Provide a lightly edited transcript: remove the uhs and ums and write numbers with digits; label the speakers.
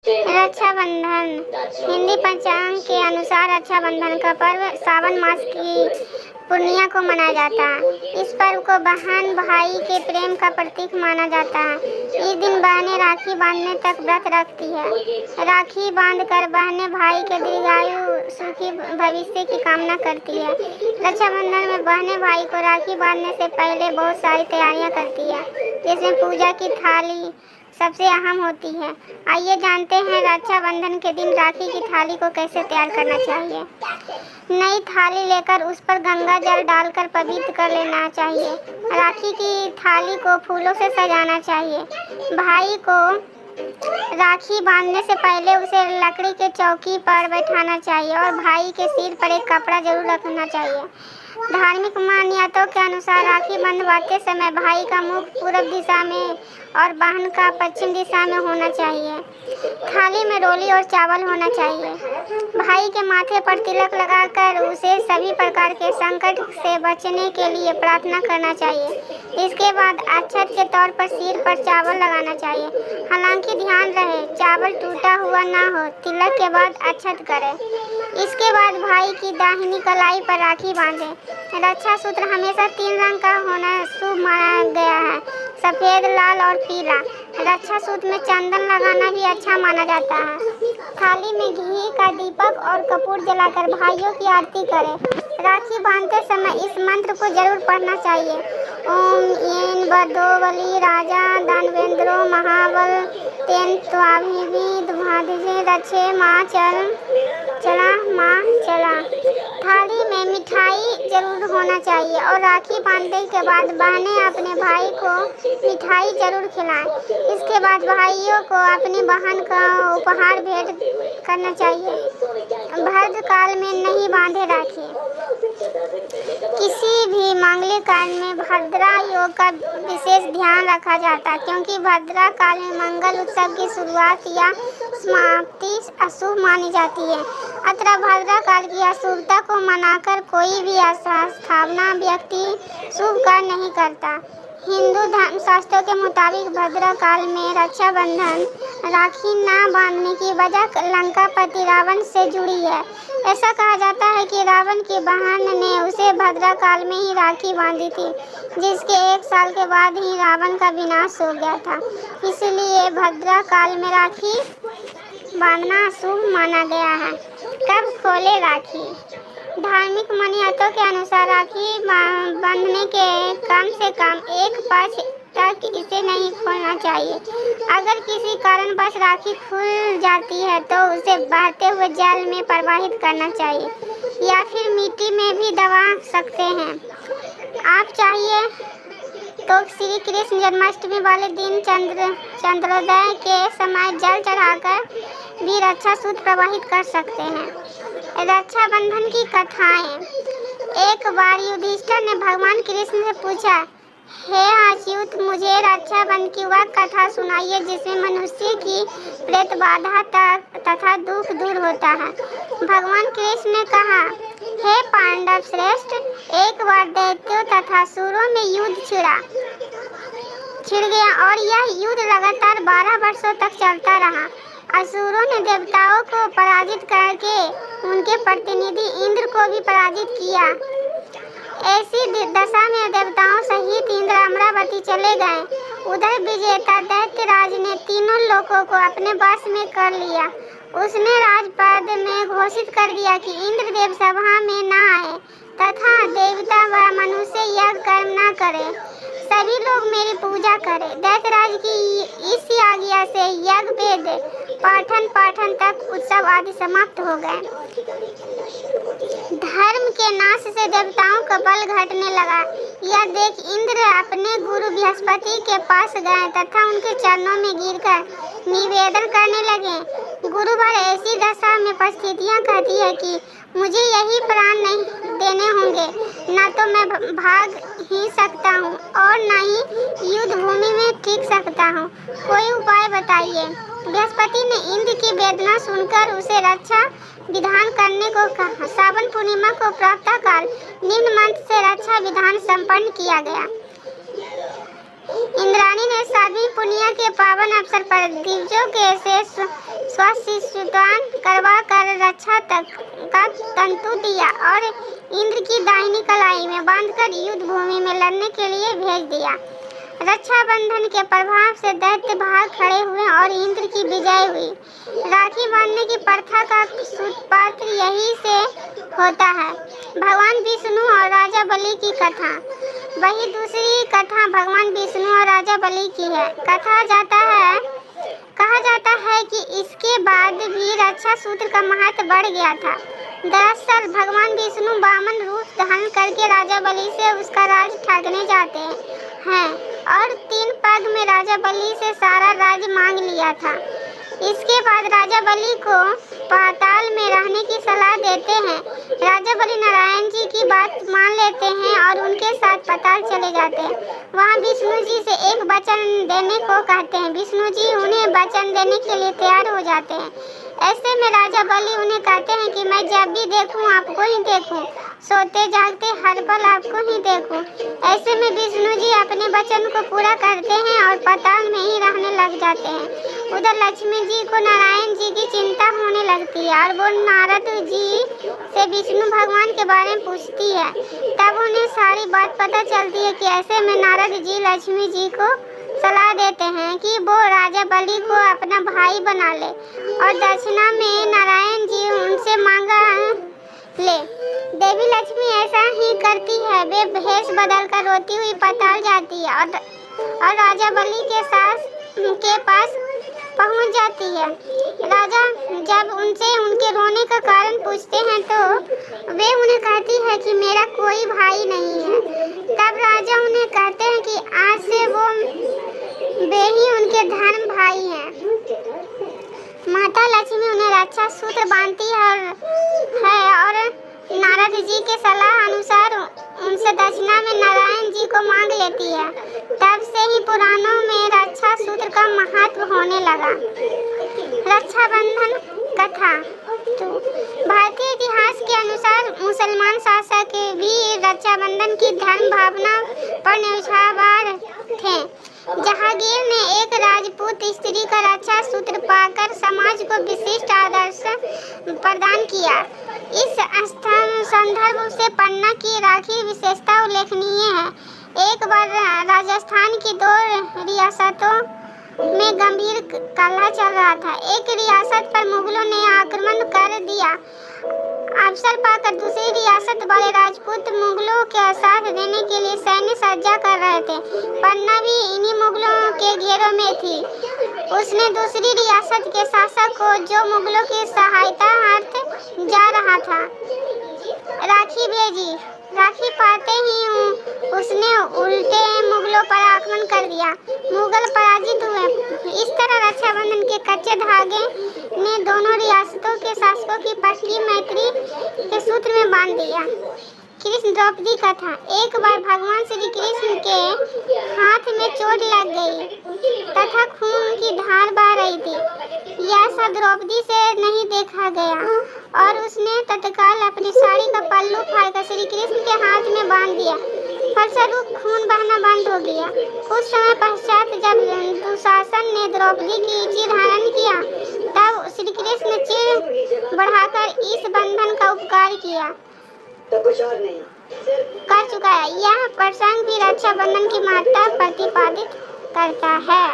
Speaker 1: रक्षाबंधन हिंदी पंचांग के अनुसार रक्षाबंधन का पर्व सावन मास की पूर्णिमा को मनाया जाता है। इस पर्व को बहन भाई के प्रेम का प्रतीक माना जाता है। इस दिन बहनें राखी बांधने तक व्रत रखती है। राखी बांधकर बहनें भाई के दीर्घायु सुखी भविष्य की कामना करती है। रक्षाबंधन में बहनें भाई को राखी बांधने से पहले बहुत सारी तैयारियां करती है, जिसमें पूजा की थाली सबसे अहम होती है। आइए जानते हैं रक्षाबंधन के दिन राखी की थाली को कैसे तैयार करना चाहिए। नई थाली लेकर उस पर गंगा जल डालकर पवित्र कर लेना चाहिए। राखी की थाली को फूलों से सजाना चाहिए। भाई को राखी बांधने से पहले उसे लकड़ी के चौकी पर बैठाना चाहिए और भाई के सिर पर एक कपड़ा जरूर रखना चाहिए। धार्मिक मान्यताओं के अनुसार राखी बंधवाते समय भाई का मुख पूर्व दिशा में और बहन का पश्चिम दिशा में होना चाहिए। थाली में रोली और चावल होना चाहिए। भाई के माथे पर तिलक लगाकर उसे सभी प्रकार के संकट से बचने के लिए प्रार्थना करना चाहिए। इसके बाद अक्षत के तौर पर सिर पर चावल लगाना चाहिए। हालांकि ध्यान रहे चावल टूटा हुआ ना हो। तिलक के बाद अक्षत करें। इसके बाद भाई की दाहिनी कलाई पर राखी बांधें। रक्षा सूत्र हमेशा 3 रंग का होना शुभ माना गया है, सफेद, लाल और पीला। रक्षा सूत्र में चंदन लगाना भी अच्छा माना जाता है। थाली में घी का दीपक और कपूर जलाकर भाइयों की आरती करें। राखी बांधते समय इस मंत्र को जरूर पढ़ना चाहिए। ओम येन बद्धो बलि राजा दानवेंद्रो महाबल तेन त्वाभिविद भादिजे रक्षे माँ चला माँ चला। थाली में मिठाई जरूर होना चाहिए और राखी बांधने के बाद बहनें अपने भाई को मिठाई जरूर खिलाएं। इसके बाद भाइयों को अपनी बहन का उपहार भेंट करना चाहिए। भद्र काल में नहीं बांधे राखी। किसी भी मांगलिक कार्य में भद्रा योग का विशेष ध्यान रखा जाता है, क्योंकि भद्रा काल में मंगल उत्सव की शुरुआत या समाप्ति अशुभ मानी जाती है। अतः भद्रा काल की अशुभता को मनाकर कोई भी स्थापना व्यक्ति शुभ कार्य नहीं करता। हिंदू धर्म शास्त्रों के मुताबिक भद्रा काल में रक्षाबंधन राखी न बांधने की वजह लंकापति रावण से जुड़ी है। ऐसा कहा जाता है कि रावण की बहन ने उसे भद्रा काल में ही राखी बांधी थी, जिसके 1 साल के बाद ही रावण का विनाश हो गया था। इसलिए भद्रा काल में राखी बांधना शुभ माना गया है। कब खोले राखी? धार्मिक मान्यताओं के अनुसार राखी बांधने के कम से कम 1 पक्ष तक इसे नहीं खोलना चाहिए। अगर किसी कारणवश राखी खुल जाती है तो उसे बहते हुए जल में प्रवाहित करना चाहिए या फिर मिट्टी में भी दबा सकते हैं। आप चाहिए तो श्री कृष्ण जन्माष्टमी वाले दिन चंद्रोदय के समय जल चढ़ाकर भी रक्षा सूत्र प्रवाहित कर सकते हैं। रक्षाबंधन की कथाएं। एक बार युधिष्ठिर ने भगवान कृष्ण से पूछा, हे अच्युत, मुझे रक्षाबंधन की वह कथा सुनाइए जिसमें मनुष्य की प्रेत बाधा तथा दुख दूर होता है। भगवान कृष्ण ने कहा, हे पांडव श्रेष्ठ, एक बार दैत्यों तथा असुरों में युद्ध छिड़ गया और यह युद्ध लगातार 12 वर्षों तक चलता रहा। असुरों ने देवताओं को पराजित करके उनके प्रतिनिधि इंद्र को भी पराजित किया। ऐसी दशा में देवताओं सहित इंद्र अमरावती चले गए। उधर विजेता दैत्यराज ने तीनों लोकों को अपने वश में कर लिया। उसने राजपद में घोषित कर दिया कि इंद्रदेव सभा में न आए तथा देवता व मनुष्य यज्ञ कर्म न करे। सभी लोग मेरी पूजा करें। दैत्यराज की इस आज्ञा से यज्ञ वेद पाठन तक उत्सव आदि समाप्त हो गए। धर्म के नाश से देवताओं का बल घटने लगा। यह देख इंद्र अपने गुरु बृहस्पति के पास गए तथा उनके चरणों में गिरकर निवेदन करने लगे। गुरुवर, ऐसी दशा में परिस्थितियां कहती है कि मुझे यही प्राण नहीं देने होंगे, न तो मैं भाग ही सकता हूँ और न ही युद्ध भूमि में टिक सकता हूँ। कोई उपाय बताइए। बृहस्पति ने इंद्र की वेदना सुनकर उसे रक्षा विधान करने को कहा। सावन पूर्णिमा को प्रातः काल निम्न मंत्र से रक्षा विधान संपन्न किया गया। इंद्राणी ने सातवीं पूर्णिमा के पावन अवसर पर दिवसों के से परिशुद्धान करवा कर रक्षा तक का तंतु दिया और इंद्र की दाहिनी कलाई में बांधकर युद्ध भूमि में लड़ने के लिए भेज दिया। रक्षाबंधन के प्रभाव से दैत्य भाग खड़े हुए और इंद्र की विजय हुई। राखी बांधने की प्रथा का सूत्रपात यही से होता है। भगवान विष्णु और राजा बलि की कथा। वही दूसरी कथा भगवान विष्णु और राजा बलि की है। कहा जाता है कि इसके बाद भी रक्षा सूत्र का महत्व बढ़ गया था। दरअसल भगवान विष्णु वामन रूप धारण करके राजा बलि से उसका राज ठगने जाते हैं और 3 पग में राजा बलि से सारा राज मांग लिया था। इसके बाद राजा बलि को पाताल में रहने की सलाह देते हैं। राजा बलि नारायण जी की बात मान लेते हैं और उनके साथ पाताल चले जाते हैं। वहाँ विष्णु जी से एक वचन देने को कहते हैं। विष्णु जी उन्हें वचन देने के लिए तैयार हो जाते हैं। ऐसे में राजा बलि उन्हें कहते हैं कि मैं जब भी देखूं आपको ही देखूं, सोते जागते हर पल आपको ही देखूं। ऐसे में विष्णु जी अपने वचन को पूरा करते हैं और पाताल में ही रहने लग जाते हैं। उधर लक्ष्मी जी को नारायण जी की चिंता होने लगती है और वो नारद जी से विष्णु भगवान के बारे में पूछती है। तब उन्हें सारी बात पता चलती है कि ऐसे में नारद जी लक्ष्मी जी को सलाह देते हैं कि वो राजा बलि को अपना भाई बना ले और दक्षिणा में नारायण जी उनसे मांगा ले। देवी लक्ष्मी ऐसा ही करती है। वे भेष बदलकर रोती हुई पाताल जाती है और राजा बलि के पास पहुंच जाती है। राजा जब उनसे उनके रोने का कारण पूछते हैं तो वे उन्हें कहती है कि मेरा कोई भाई नहीं है। तब राजा उन्हें कहते हैं कि आज से वे ही उनके धर्म भाई हैं। माता लक्ष्मी उन्हें रक्षा सूत्र बांधती है और नारद जी के सलाह अनुसार उनसे दक्षिणा में नारायण जी को मांग लेती है। तब से ही पुराणों में रक्षा सूत्र का महत्व होने लगा। रक्षाबंधन कथा। तो भारतीय इतिहास के अनुसार मुसलमान शासक भी रक्षाबंधन की धर्म भावना पर निछावर थे। जहांगीर ने एक राजपूत स्त्री का रक्षा सूत्र पाकर समाज को विशिष्ट आदर्श प्रदान किया। इस संदर्भ से पन्ना की राखी विशेषता उल्लेखनीय है। एक बार राजस्थान की 2 रियासतों में गंभीर कलह चल रहा था। एक रियासत पर मुगलों ने आक्रमण कर दिया। अवसर पाकर दूसरी रियासत वाले राजपूत मुगलों के साथ देने के लिए सैन्य सज्जा कर रहे थे। पन्ना भी इन्हीं मुगलों के घेरों में थी। उसने दूसरी रियासत के शासक को, जो मुगलों की सहायता अर्थ जा रहा था, राखी भेजी। राखी पाते ही उसने उल्टे मुगलों पर आक्रमण कर दिया। मुगल पराजित हुए। इस तरह रक्षाबंधन के कच्चे धागे ने दोनों रियासतों के शासकों की पक्की मैत्री के सूत्र में बांध दिया। कृष्ण द्रौपदी कथा। एक बार भगवान श्री कृष्ण के हाथ में चोट लग गई तथा खून की धार बह रही थी। यह सब द्रौपदी से नहीं देखा गया और उसने तत्काल अपनी साड़ी का पल्लू फाड़कर श्री कृष्ण के हाथ में बांध दिया। फलस्वरूप खून बहना बंद हो गया। कुछ समय पश्चात जब दुशासन ने द्रौपदी की चीर हरण किया, तब श्री कृष्ण ने चीर बढ़ाकर इस बंधन का उपकार किया कर चुका है। यह प्रसंग भी रक्षाबंधन की महत्ता प्रतिपादित करता है।